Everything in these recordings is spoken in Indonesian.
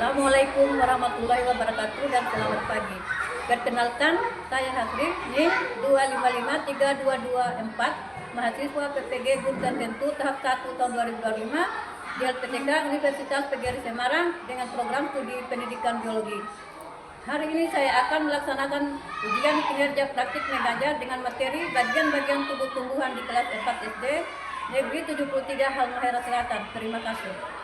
Assalamualaikum warahmatullahi wabarakatuh dan selamat pagi. Perkenalkan, saya Hasri, NIM 2553224, mahasiswa PPG Guru Tentu tahap 1 tahun 2025 di LPTK Universitas PGRI Semarang dengan program studi pendidikan biologi. Hari ini saya akan melaksanakan ujian kinerja praktik mengajar dengan materi bagian-bagian tubuh tumbuhan di kelas 4 SD Negeri 73 Halmahera Selatan. Terima kasih.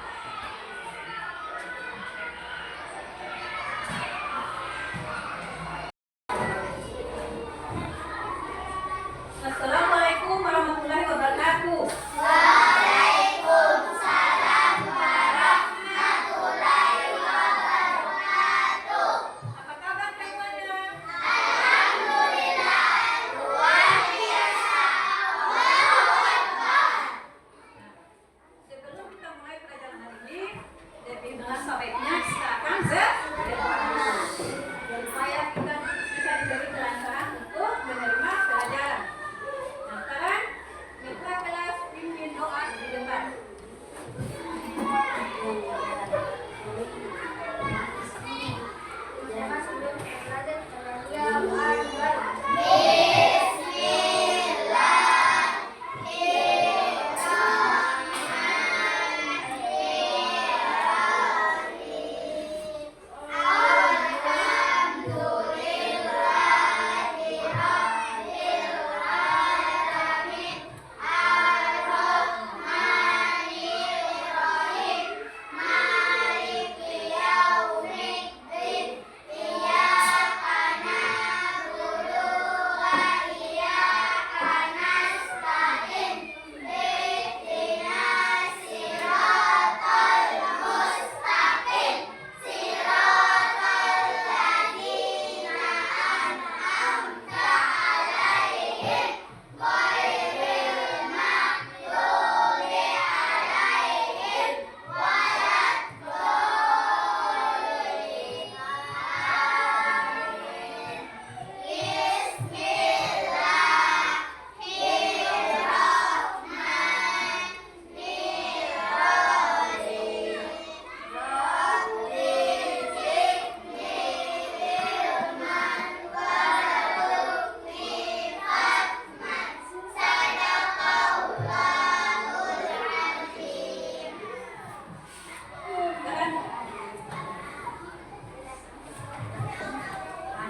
Assalamualaikum warahmatullahi wabarakatuh. Waalaikumsalam warahmatullahi wabarakatuh. Apa kabar semuanya? Alhamdulillah, luar biasa. Allahu Akbar. Sebelum kita mulai pelajaran hari ini, lebih dengan sebaiknya kita akan supaya kita bisa diberi kelancaran untuk menerima pelajaran. Nah, sekarang kita kelas pimpin doa di depan.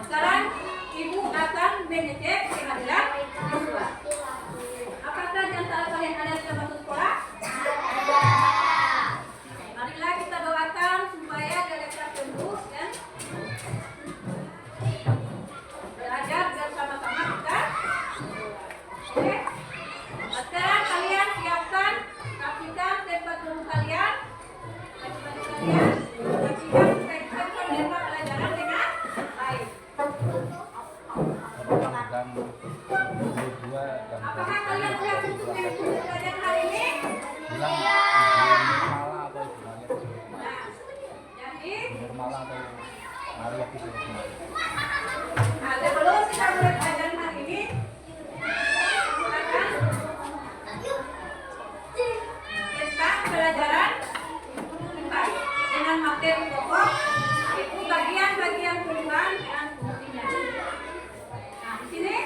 Sekarang Ibu akan mengecek kehadiran siswa. Apakah di antara kalian ada yang sudah masuk sekolah? Marilah kita doakan supaya dia lekas sembuh dan belajar bersama-sama kita. Oke. Sekarang kalian siapkan, rapikan tempat duduk kalian. Pastikan supaya kita bisa menerima pelajaran dengan baik. Apakah kalian sudah untuk mengikuti pelajaran hari ini? Nah, jadi sebelum kita mulai pelajaran hari ini, silakan tentang pelajaran IPA dengan materi pokok yaitu bagian-bagian tumbuhan dan fungsinya. Nah, di sini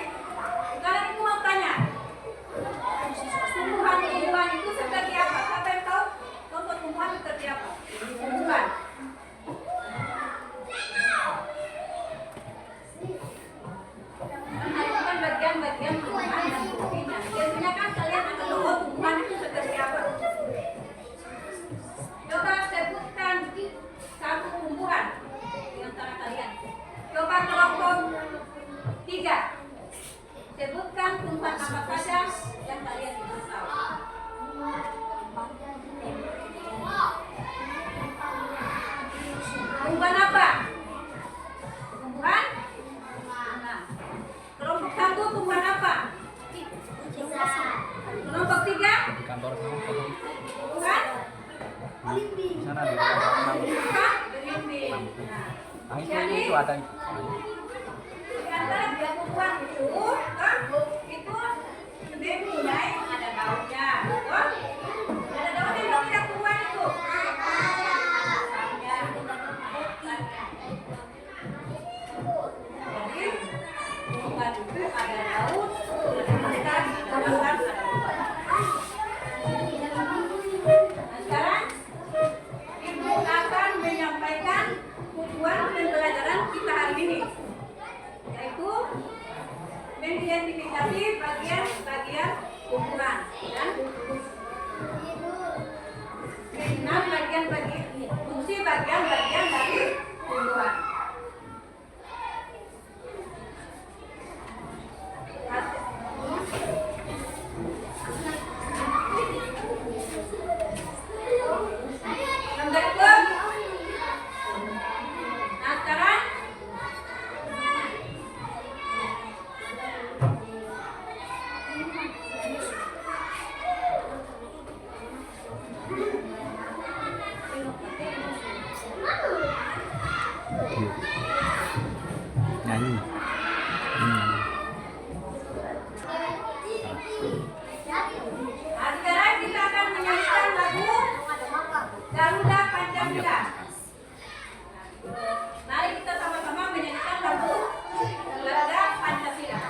sekarang Ibu mau tanya, tumbuhan itu seperti apa? Siapa yang tahu contoh tumbuhan seperti apa? Tumbuhan. Itu kan bagian-bagian tumbuhan dan fungsinya. Biasanya kan kalian akan tahu tumbuhan itu seperti apa. Coba sebutkan satu tumbuhan di antara kalian. Coba kelompok 3. Sebutkan tumbuhan apa saja yang kalian bisa tahu. Tumbuhan apa? Tumbuhan? Nah, kelompok 1 tumbuhan apa? Kelompok 3? Di kantor sama Tumbuhan? di sana di kantor Tumbuhan belimbing. nah Jadi itu ada di antara dua tumbuhan itu mempunyai ada daunnya, betul? Ada daunnya dong tidak tumbuhan itu. Daunnya. Garuda Pancasila. Mari kita sama-sama menyanyikan lagu Garuda Pancasila.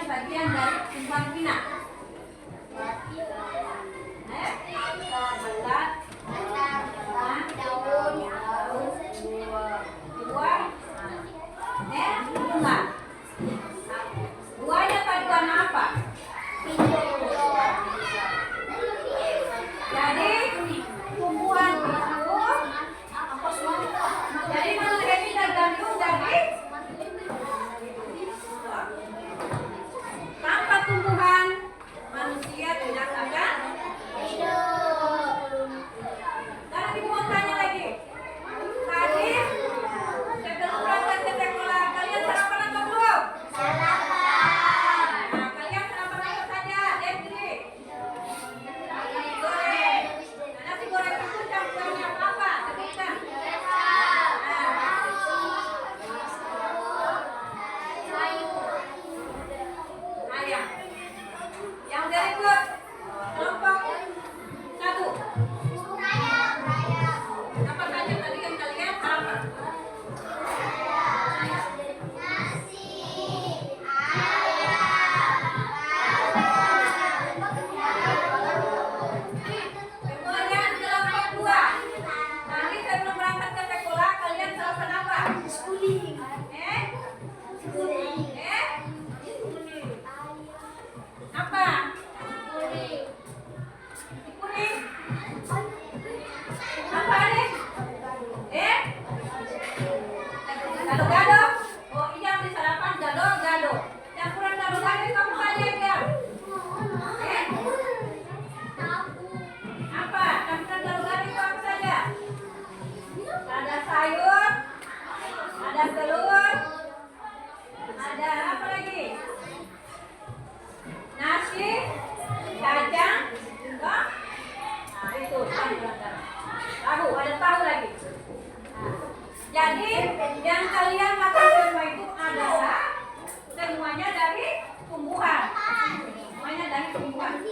Bagian dari tumbuhan pinang. Bunga. Buahnya paduan apa? Jadi tumbuhan itu jadi manusia ini tergantung dari tanpa tumbuhan manusia tidak akan hidup. Dan ibu mau tanya lagi. Tadi sebelum berangkat ke sekolah kalian sarapan atau belum? Sarapan. Nah, kalian sarapan apa saja? Jadi goreng. Nah, nasi goreng itu campurannya apa? Sebutkan. Ayam. Yang berikut kelompok 1. Apa saja tadi yang kalian sarapan? Kemudian kelompok 2. Tadi sebelum berangkat ke sekolah kalian sarapan apa? Apa? apa?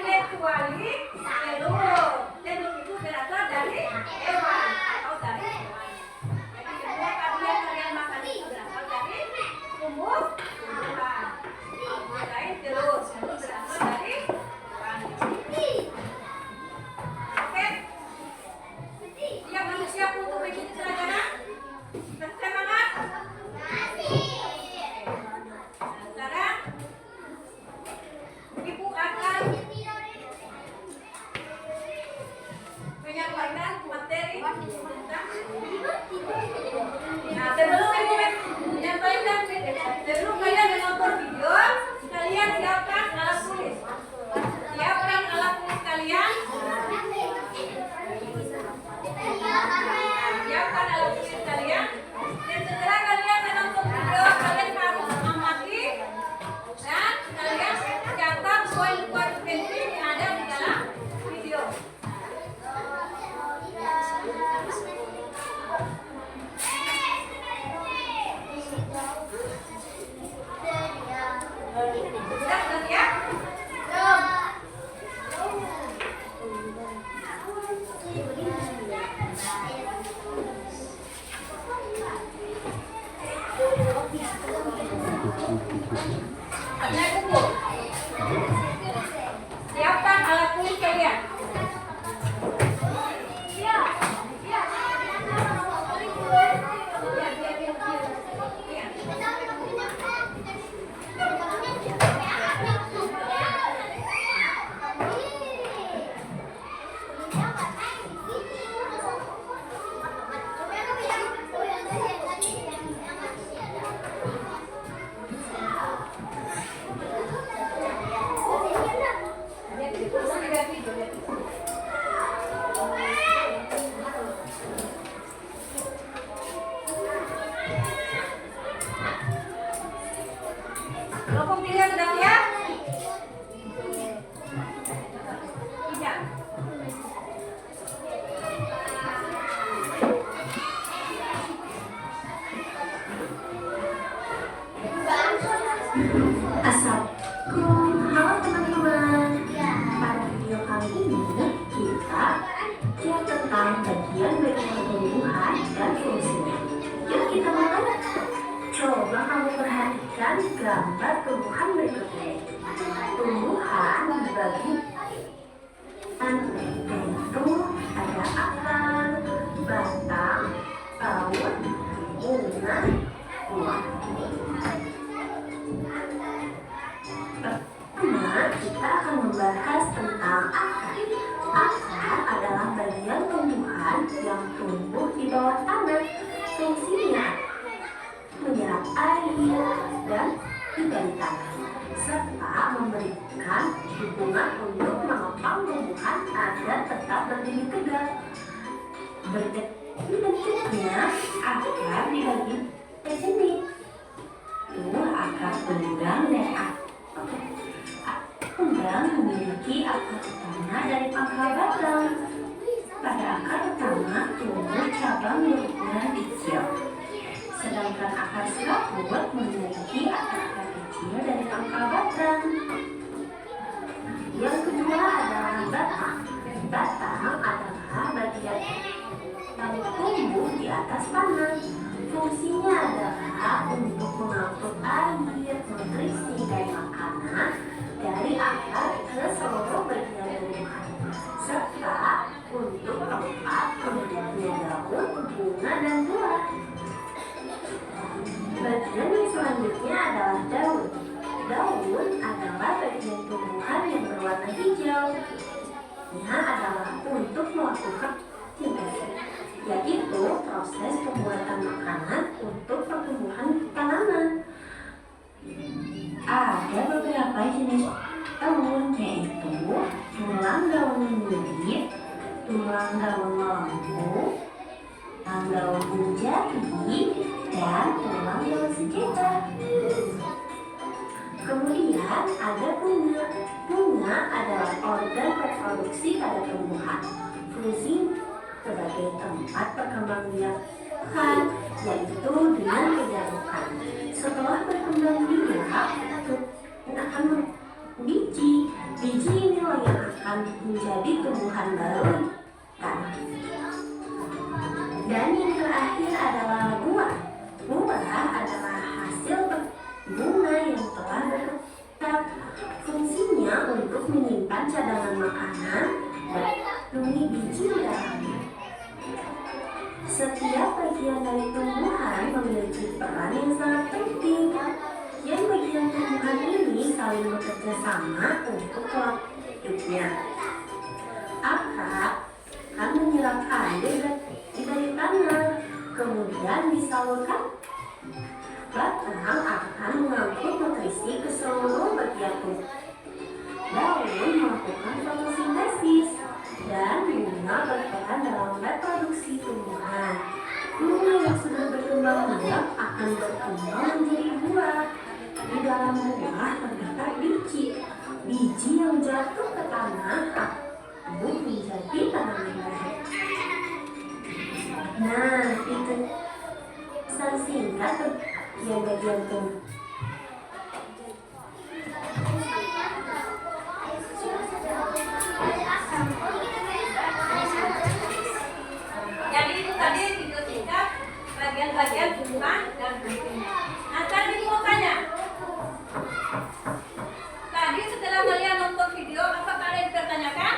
Kecuali telur. Telur itu berasal dari hewan atau dari hewan. Jadi semua kalian makan itu berasal dari tumbuhan. Selain telur itu berasal dari hewan. Oke? Siap manusia untuk mengikuti pelajaran? Semangat? Sekarang Ibu akan menyampaikan materi tentang. Nah, sebelum Ibu menyampaikan, sebelum kalian menonton video, kalian siapkan alat tulis. Siapkan alat tulis kalian. Siapkan alat tulis kalian. Dan setelah kalian menonton video, kalian harus mengamati dan kalian catat poin-poin penting yang ada di dalam video. Sudah siap? Naik buku. Siapkan alat tulis kalian. Kelompok pilihan sudah siap? Tidak. Halo teman-teman. Pada video kali ini kita belajar tentang bagian-bagian tumbuhan dan fungsinya. Yuk kita mulai. Coba kamu perhatikan gambar tumbuhan berikut ini. Tumbuhan dibagi yaitu ada akar, batang, daun, bunga, buah. Pertama, kita akan membahas tentang akar. Akar adalah bagian tumbuhan yang tumbuh di bawah tanah. Fungsinya menyerap air dan dari tanah, serta memberikan dukungan untuk mengepang tumbuhan agar tetap berdiri tegak. Bentuknya akar dibagi jenis. Akar tunggang dan akar tunggang memiliki akar utama dari pangkal batang. Pada akar utama tumbuh cabang berukuran kecil. Sedangkan akar serabut memiliki akar-akar kecil dari pangkal batang. Yang kedua adalah batang. Batang adalah bagian yang tumbuh di atas tanah. Fungsinya adalah untuk mengangkut air, nutrisi, dan makanan dari akar ke seluruh bagian tumbuhan, serta untuk tempat tumbuhnya daun, bunga, dan buah. Bagian yang selanjutnya adalah daun. Daun adalah bagian tumbuhan yang berwarna hijau. Ini adalah untuk melakukan fotosintesa, yaitu proses pembuatan makanan untuk pertumbuhan tanaman. Ada beberapa jenis daun, yaitu tulang daun lurik, tulang daun lembu, tulang daun jati, dan tulang daun sekitar. Kemudian ada bunga. Bunga adalah organ reproduksi pada tumbuhan. Fungsi sebagai tempat perkembangbiakan, yaitu dengan penjalukan. Setelah berkembang biak, akan biji akan menjadi tumbuhan baru di tanah. Dan yang terakhir adalah buah. Buah adalah hasil bunga yang telah berbuah. Fungsinya untuk menyimpan cadangan makanan dan melindungi biji di dalamnya. Setiap bagian dari tumbuhan memiliki peran yang sangat penting. Yang bagian tumbuhan ini saling bekerja sama untuk kelak hidupnya. Akar akan menyerap air dari tanah, kemudian disalurkan. Batang akan mengangkut nutrisi ke seluruh bagian tubuh. Daun melakukan fotosintesis dan bunga berperan dalam reproduksi tumbuhan. Bunga yang sudah berkembang biak akan berkembang menjadi buah. Di dalam buah terdapat biji. Biji yang jatuh ke tanah tumbuh menjadi tanaman baru. Nah, itu pesan singkat yang bagian tumbuh. Jadi itu tadi video singkat bagian-bagian tumbuhan dan bentuknya. Nah, sekarang ibu mau tanya. Tadi setelah kalian nonton video, apa kalian bertanyakan?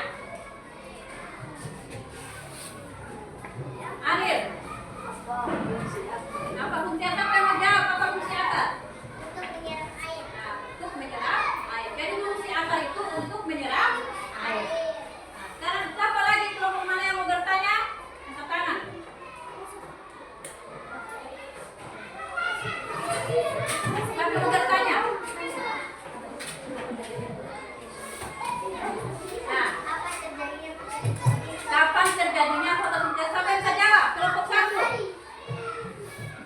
Aril, apa fungsi atap yang menjawab? Apa fungsi atap? Untuk menyerap air. Jadi fungsi atap itu untuk menyerap air. Nah, sekarang siapa lagi kelompok mana yang mau bertanya? Angkat tangan. Siapa mau bertanya? Nah, kapan terjadinya fotosintesis? Siapa yang bisa jawab? Kelompok 1.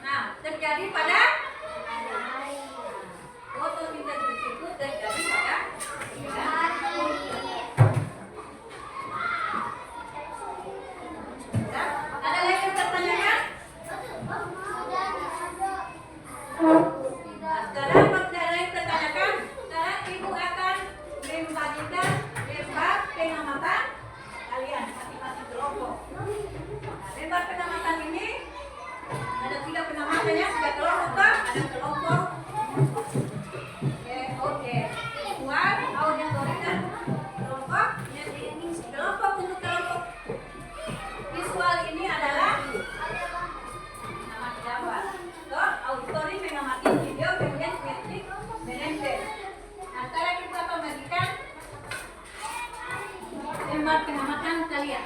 Nah, terjadi pada fotosintesis itu terjadi pada ada lagi yang bertanyakan? Nah, sekarang kalau tidak ada yang bertanyakan, sekarang ibu akan membagikan lembar pengamatan kalian masing-masing kelompok. Nah, lembar pengamatan ini ada 3 pengamatannya, 3 kelompok. Ada kelompok visual, auditory, dan kelompok kinesis. Kelompok untuk kelompok visual ini adalah mengamati gambar. Auditory mengamati video, kemudian kinesis menempel. Nah, sekarang kita akan bagikan lembar pengamatan kalian.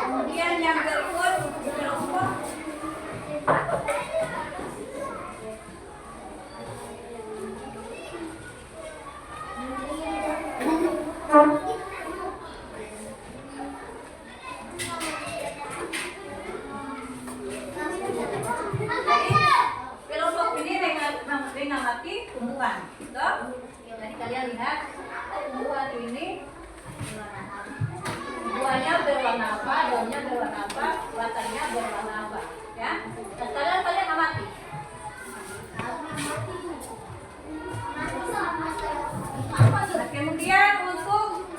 Kemudian yang berikut kelompok kelompok ini mengamati tumbuhan. Jadi kalian lihat tumbuhan ini buahnya berwarna apa, daunnya berwarna apa, batangnya berwarna apa, ya. Dan kalian amati. Nah, kemudian untuk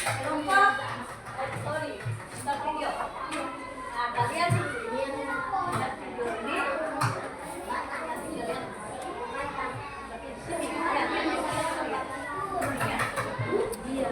kelompok untuk video. Nah, kalian lihat video ini. Iya.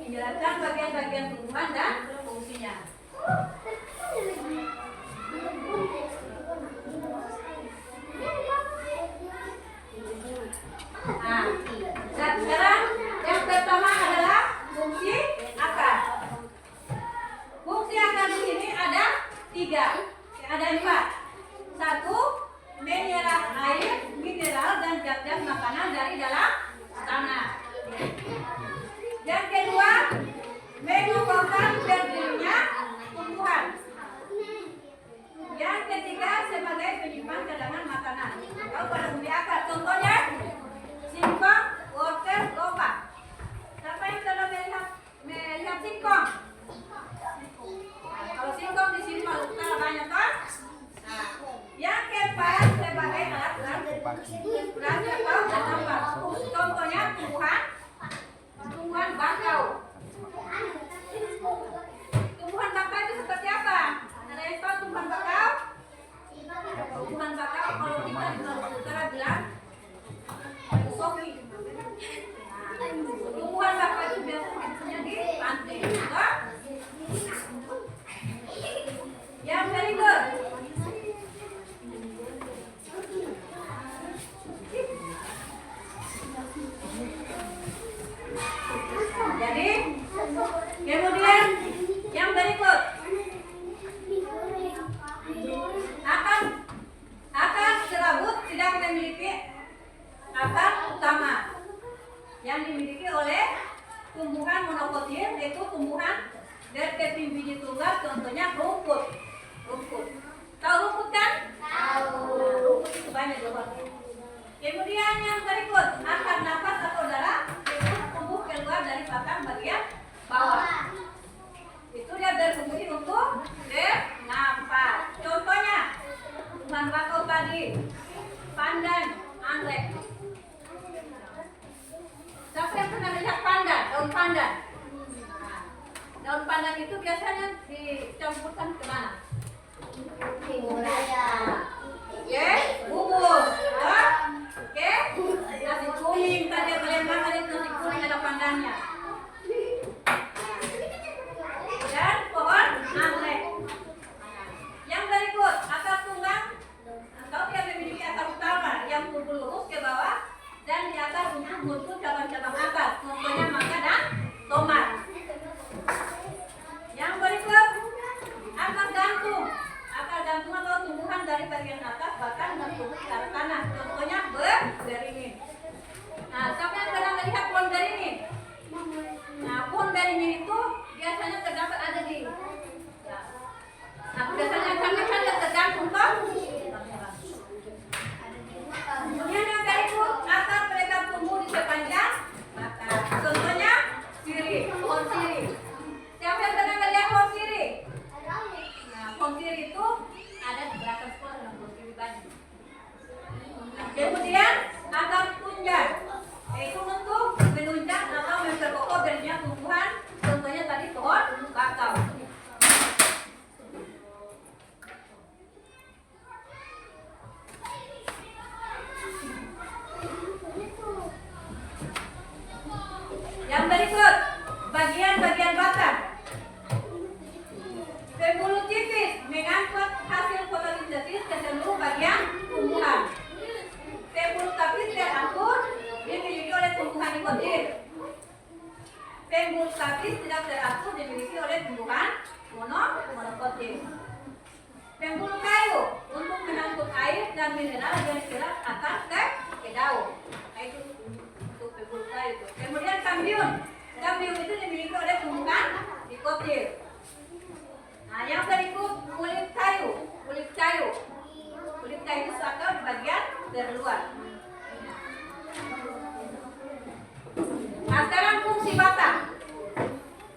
Menjelaskan bagian-bagian tumbuhan dan fungsinya. Nah, sekarang yang pertama adalah fungsi akar. Fungsi akar di sini ada 3, ada 4. 1, menyerap air, mineral dan zat-zat makanan dari dalam tanah. Yang kedua, menyuburkan berdirinya tumbuhan. Kemudian yang berikut akar serabut tidak memiliki akar utama yang dimiliki oleh tumbuhan monokotil, yaitu tumbuhan berkeping biji tunggal, contohnya rumput. Tahu rumput kan? Rumput itu banyak juga. Kemudian yang berikut akar napas atau darah, itu tumbuh keluar dari batang bagian bawah. Itu dia berfungsi untuk bernafas. Contohnya tumbuhan bakau tadi, pandan, anggrek. Siapa yang pernah lihat pandan, daun pandan? Nah, daun pandan itu biasanya dicampurkan ke mana? Bubur. Oke, nasi kuning tadi kalian makan itu nasi kuning ada pandannya. Dan pohon anggrek. Yang berikut akar tunggang atau yang memiliki akar utama yang tumbuh lurus ke bawah dan di atas untuk muncul cabang-cabang akar, contohnya mangga dan tomat. Yang berikut akar gantung. Akar gantung atau tumbuhan dari bagian atas batang dan tumbuh ke arah tanah, contohnya beringin. Nah, siapa yang pernah melihat pohon beringin? Nah, pohon beringin itu biasanya terdapat ada di biasanya karena tergantung toh. Kemudian yang berikut akar mereka tumbuh di sepanjang batang, contohnya sirih, pohon sirih. Siapa yang pernah melihat pohon sirih? Nah, pohon sirih itu ada di belakang sekolah dan pohon sirih banyak. Kemudian akar tunjang, yaitu untuk menunjang atau memperkokoh berdirinya tumbuhan, contohnya tadi pohon bakau. Yang berikut bagian-bagian batang. Pembuluh tipis mengangkut hasil fotosintesis ke seluruh bagian tumbuhan. Pembuluh tapis terangkut dimiliki oleh tumbuhan dikotil. Pembuluh tapis tidak terangkut dimiliki oleh tumbuhan monokotil. Pembuluh kayu untuk mengangkut air dan mineral yang diserap atas ke daun. Itu untuk pembuluh kayu. Kemudian kambium itu dimiliki oleh tumbuhan dikotil. Nah, yang berikut kulit kayu. Kulit kayu itu atau di bagian terluar. Nah, sekarang fungsi batang.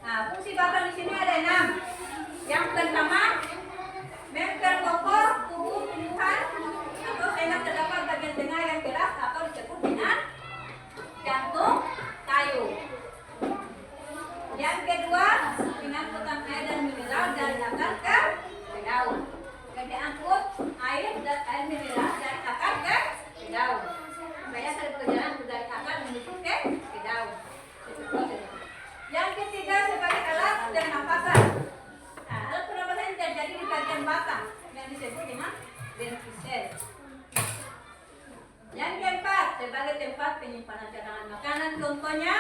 Nah, fungsi batang di sini ada 6. Yang pertama, memperkokoh tubuh tumbuhan atau sehingga terdapat bagian tengah yang keras atau disebut dengan jantung kayu. Yang kedua, pengangkutan air dan mineral dari akar ke daun. Jadi angkut air dan air mineral dari akar ke daun. Supaya ada perjalanan dari akar menuju ke daun. Yang ketiga, sebagai alat pernapasan. Nah, alat pernapasan yang terjadi di bagian batang yang disebut dengan ventrikel. Yang keempat, sebagai tempat penyimpanan cadangan makanan, contohnya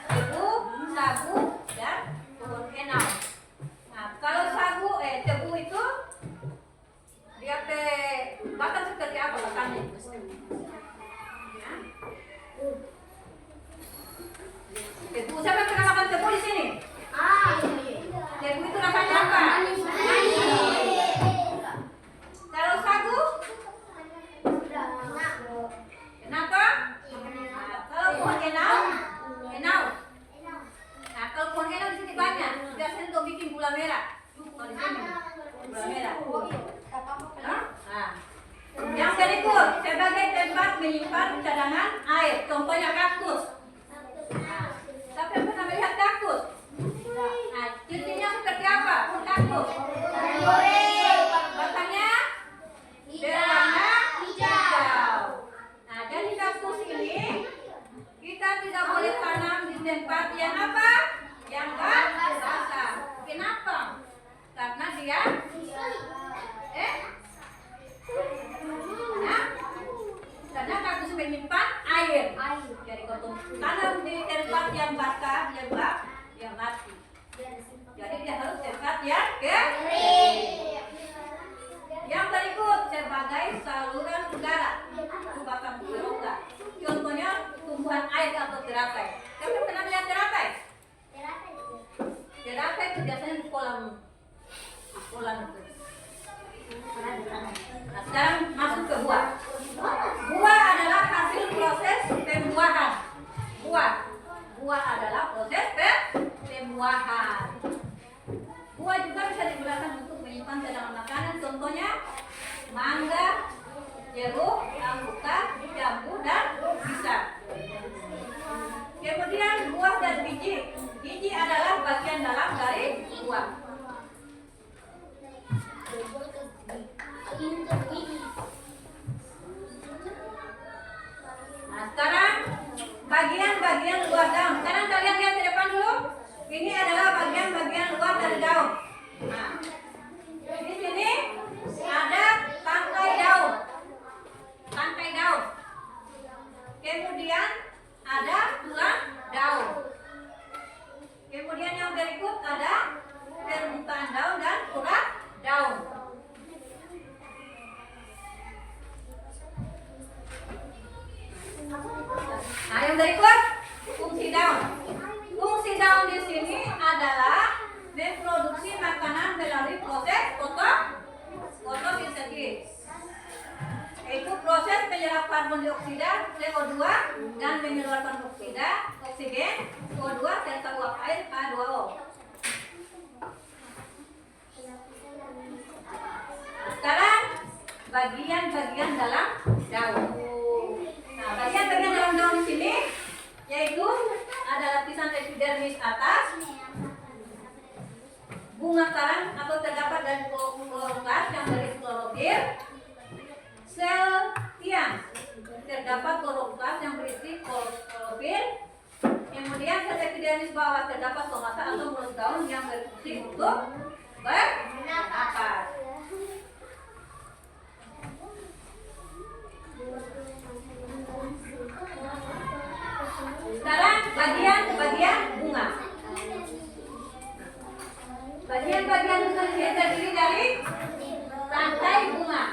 tebu, sagu, dan pohon enau. Nah, kalau tebu itu dia batang seperti apa batangnya? Ya. Tebu, siapa yang pernah makan tebu di sini? Tebu itu rasanya apa? Kalau sagu? Kenapa? Nah, kalau pohon enau? Nah, kalau pohon itu biasanya di kolam itu. Nah, sekarang masuk ke buah. Buah adalah hasil proses pembuahan. Buah adalah proses pembuahan. Buah juga bisa digunakan untuk menyimpan cadangan makanan, contohnya mangga, jeruk, alpukat, jambu, dan pisang. Kemudian buah dan biji. Biji adalah bagian dalam dari buah. Nah, sekarang bagian-bagian luar daun. Sekarang kalian lihat ke depan dulu. Ini adalah bagian-bagian luar dari daun. Nah, di sini ada tangkai daun. Kemudian ada tulang daun. Kemudian yang berikut ada permukaan daun dan urat daun. Nah, yang berikut fungsi daun. Fungsi daun di sini adalah memproduksi makanan melalui proses fotosintesis, yaitu proses menyerap karbon dioksida CO2 dan mengeluarkan oksigen O2 serta uap air H2O. Sekarang bagian-bagian dalam daun. Nah, bagian-bagian dalam daun di sini yaitu ada lapisan epidermis atas, bunga karang atau terdapat dari kloroplas yang berisi klorofil, sel tiang terdapat kloroplas yang berisi klorofil, kemudian sel epidermis bawah terdapat stomata atau mulut daun yang berfungsi untuk bernapas. Sekarang bagian bunga. Bagian-bagian bunga ini terdiri dari rantai bunga,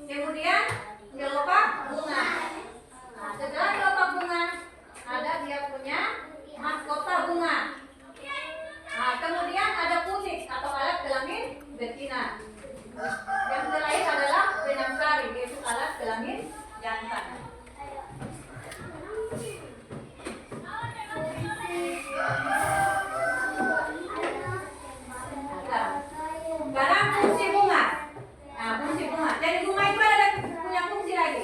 kemudian kelopak bunga. Nah, setelah kelopak bunga ada dia punya mahkota bunga. Nah, kemudian ada pusik atau alat kelamin betina. Yang terakhir adalah benang sari, yaitu alat kelamin jantan. Sekarang fungsi bunga. Nah, fungsi bunga. Jadi bunga itu ada punya fungsi lagi.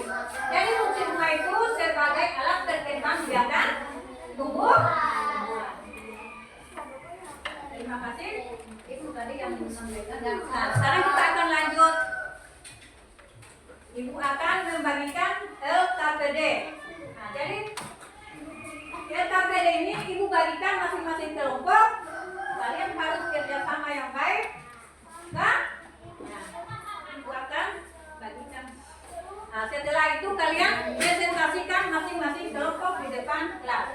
Jadi fungsi bunga itu sebagai alat berkembang biakan tumbuh. Terima kasih. Itu tadi yang disampaikan. Nah, sekarang kita akan lanjut. Ibu akan membagikan LKPD. Nah, jadi LKPD ini ibu bagikan masing-masing kelompok. Kalian harus kerjasama yang baik. Nah, ibu akan bagikan. Nah, setelah itu kalian presentasikan masing-masing kelompok di depan kelas.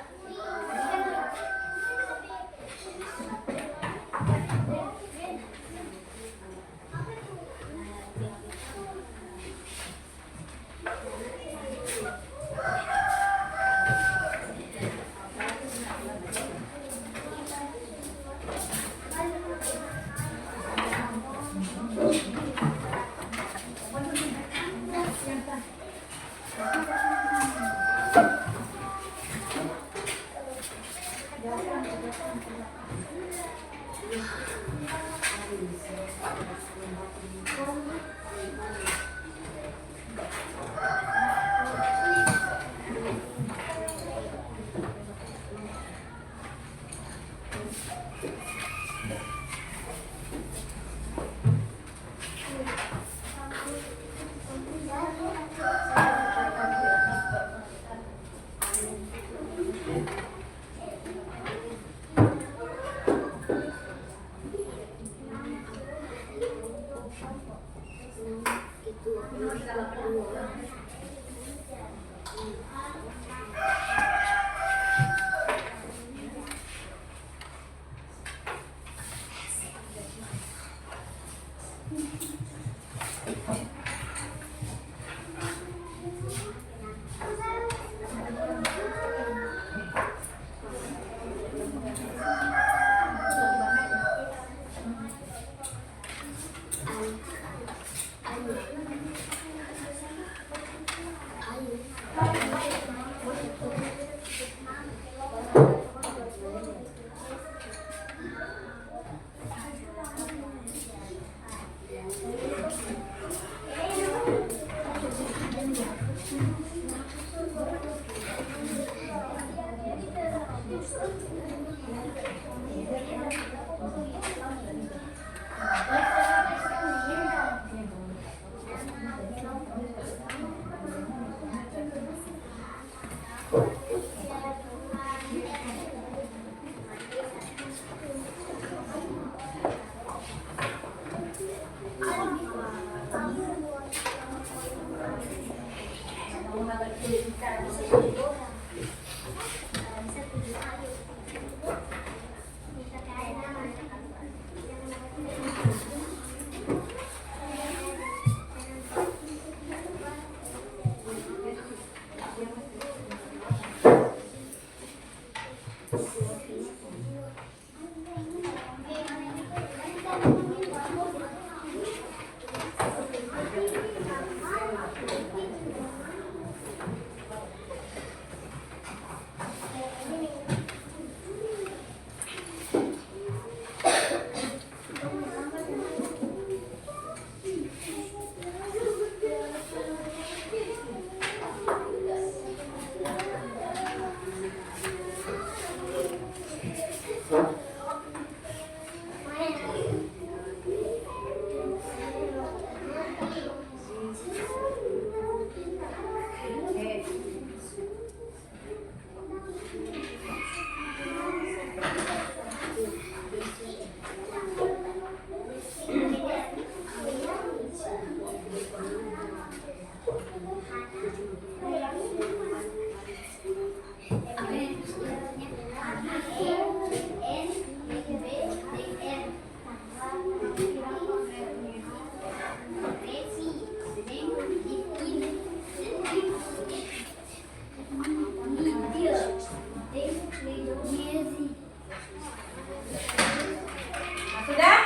Sudah?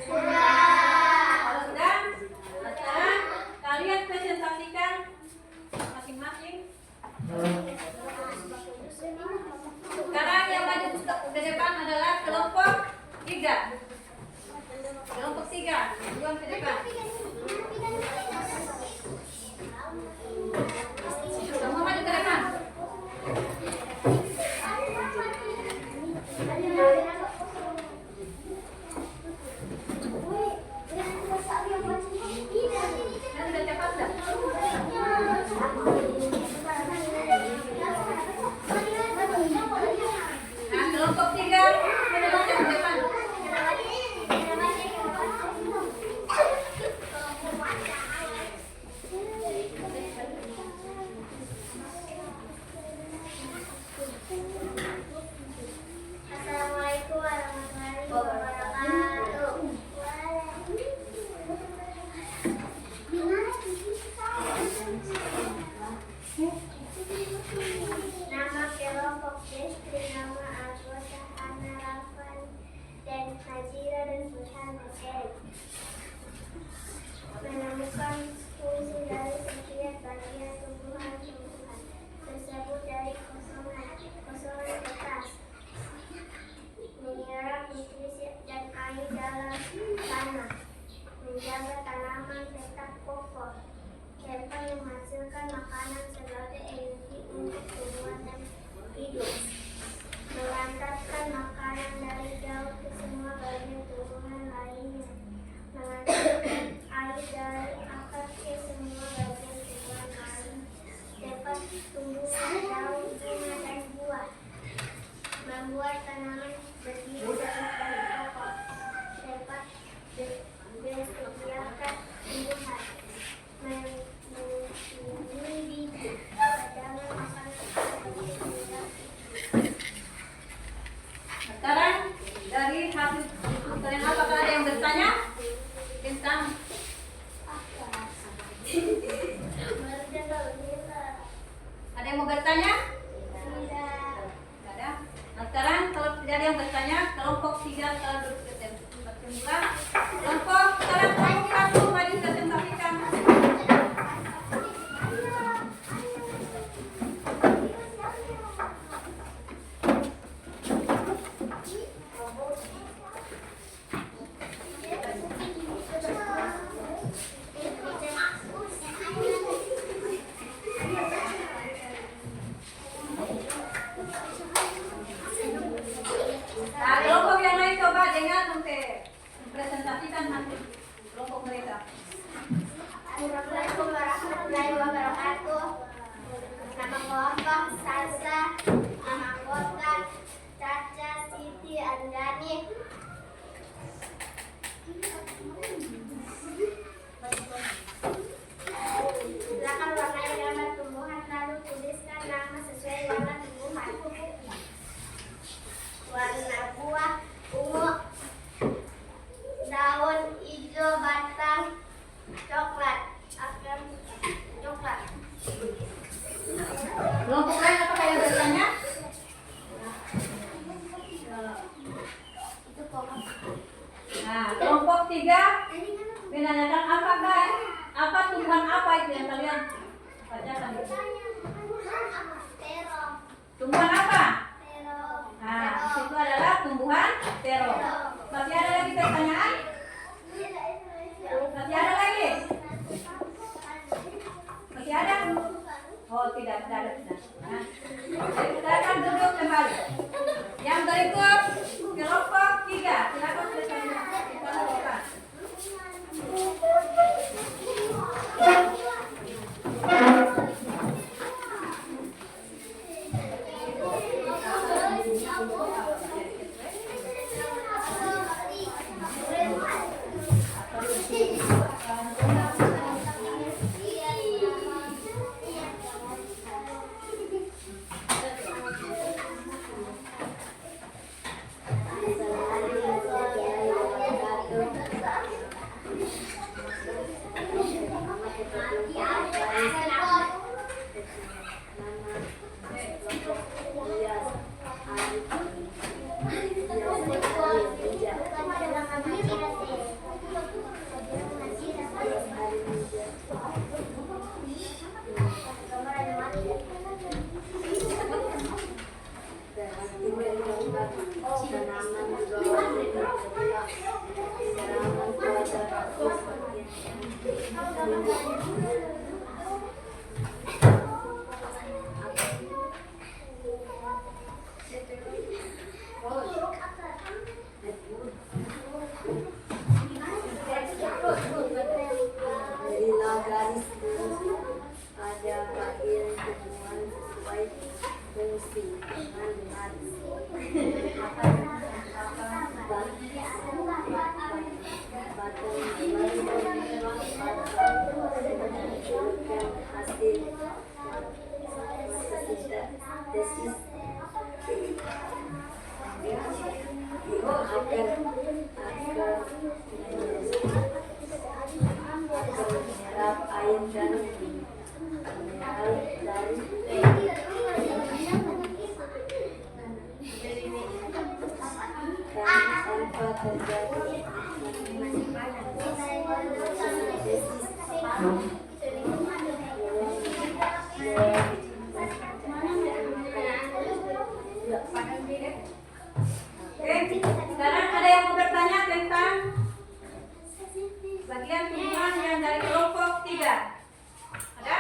Kalau sudah, sekarang kalian presentasikan masing-masing. Sekarang yang maju ke depan adalah kelompok 3. Kelompok 3, duluan ke depan. Semua maju ke depan. Nanti udah cepat dah. Nah, kelompok 3 maju ke depan. Assalamualaikum warahmatullahi wabarakatuh. Nama kelompok distri nama anggota Ana Rafan dan Najira dan Burhan Hussein. Menemukan fungsi dari setiap bagian tumbuhan-tumbuhan tersebut dari kosongan kertas. Menyerap nutrisi dan air dalam tanah, menjaga tanaman tetap kokoh, serta menghasilkan makanan sebagai energi untuk tumbuhan dan hidup, mengantarkan makanan dari jauh ke semua bagian tumbuhan lainnya, mengantarkan air dari akar ke semua bagian tumbuhan lain, dapat tumbuhan daun, bunga dan buah, membuat tanaman berdiri dan kokoh, dapat menyediakan tumbuhan, menjadi cadangan makanan Sekarang dari hasil kalian apakah ada yang bertanya tentang ada yang mau bertanya? Tidak ada. Nah, sekarang kalau tidak ada yang bertanya, kelompok 3 sekarang duduk ke tempat semula. Kelompok sekarang kelompok 1 maju presentasikan. Nah, kelompok yang lain coba dengan presentasikan nanti kelompok mereka. Assalamualaikum warahmatullahi wabarakatuh. Nama kelompok Salsa, nama anggota Caca Siti Andani. Silakan warnai gambar tumbuhan lalu tuliskan nama sesuai warna tumbuhan. Warna buah ungu, daun hijau, batang coklat, akar coklat. Kelompok lain apa kayak bertanya? Nah, kelompok 3 menanyakan apa tumbuhan apa itu yang kalian bacakan? Tumbuhan apa? Nah, itu adalah tumbuhan terong. Masih ada lagi pertanyaan? Masih ada lagi? Masih ada? Oh, tidak ada. Nah, silakan duduk kembali. Yang berikut kelompok 3. Silakan silakan. Sekarang ada yang mau bertanya tentang bagian tumbuhan yang dari kelompok 3? Ada?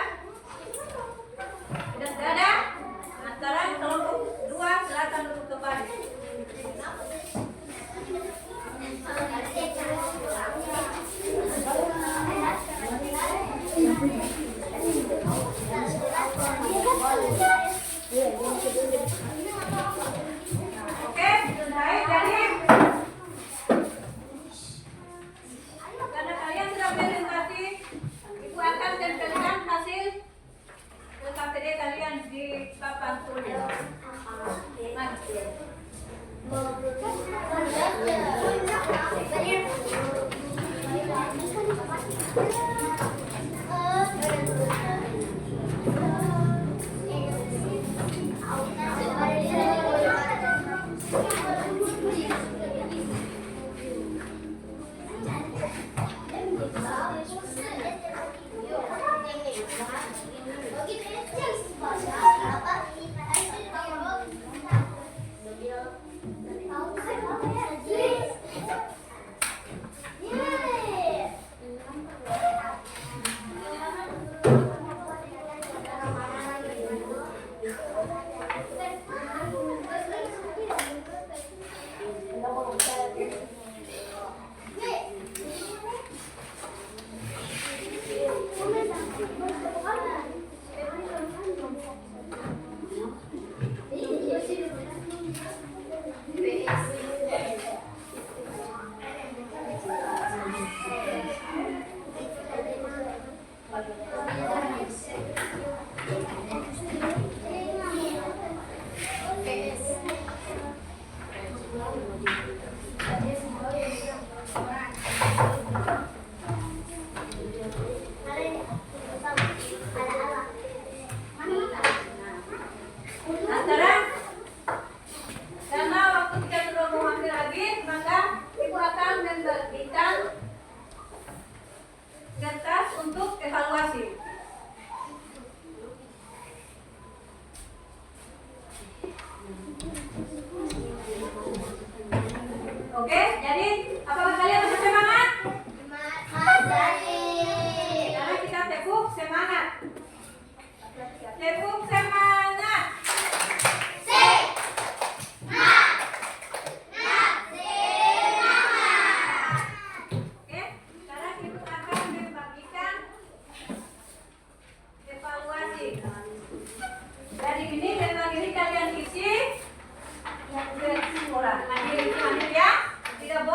Sudah ada? Nah, sekarang kelompok 2 silakan duduk kembali. Oke, selesai. Jadi karena kalian sudah presentasi, Ibu akan tempelkan hasil KPD kalian di papan tulis. Thank you. Antara karena waktu kita sudah mau hampir habis, maka ibu akan membagikan kertas untuk evaluasi. Oke, jadi apakah kalian masih semangat? Sekarang kita tepuk semangat. Tepuk semangat. Oke, sekarang ibu akan membagikan evaluasi. Dari ini lembar ini kalian isi sekolah. Mandiri ya. Tidak boleh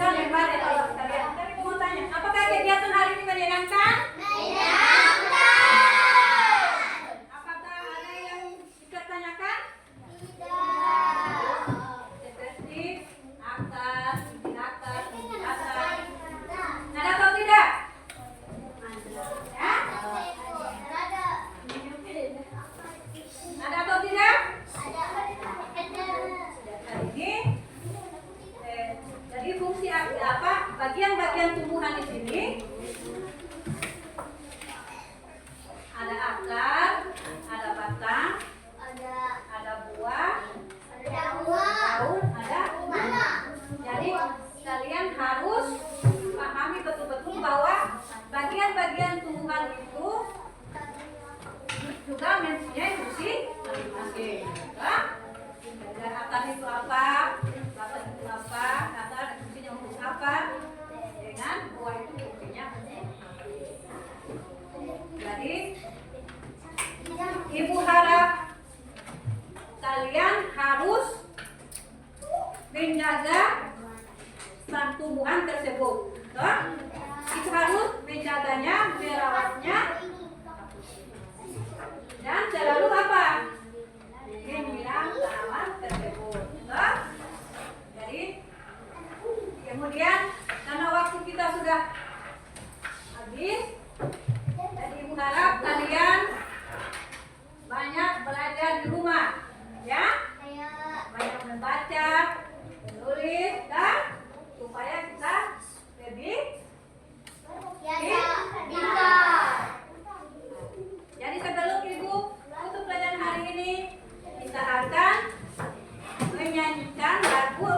Bukan lebar ya kalau kalian. Tapi aku mau tanya, apakah kegiatan hari ini menyenangkan? Apakah ada yang dipertanyakan? Seperti akar, penjelasan. Ada atau tidak? Ya? Ada atau tidak? Hari ini, jadi fungsi apa? Bagian-bagian tumbuhan di sini ada akar, ada batang, ada buah, daun, ada bunga. Jadi kalian harus pahami betul-betul bahwa bagian-bagian tumbuhan itu juga mempunyai fungsi masing-masing. Ya? Dan akar itu apa? Batang itu apa? Akar fungsinya untuk apa? Dengan buah itu fungsinya. Jadi Ibu harap kalian harus menjaga tumbuhan tersebut. Kita harus menjaganya, merawatnya, dan selalu apa? Menyiram tanaman tersebut. Jadi kemudian karena waktu kita sudah habis, jadi Ibu harap kalian banyak belajar di rumah, ya, banyak membaca, menulis, dan supaya kita lebih Jadi sebelum Ibu tutup pelajaran hari ini, kita akan menyanyikan lagu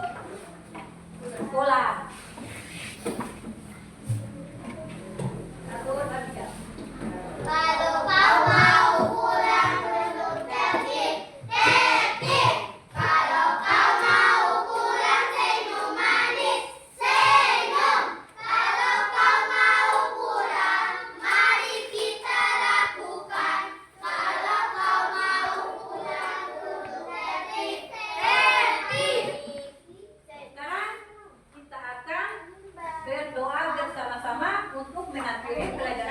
sekolah. Lagu Abida. Kalau kau mau pulang duduk tertib, tertib. Kalau kau mau pulang senyum manis, senyum. Kalau kau mau pulang, mari kita lakukan. Kalau kau mau pulang duduk tertib, tertib. Sekarang kita akan berdoa bersama-sama untuk mengakhiri pelajaran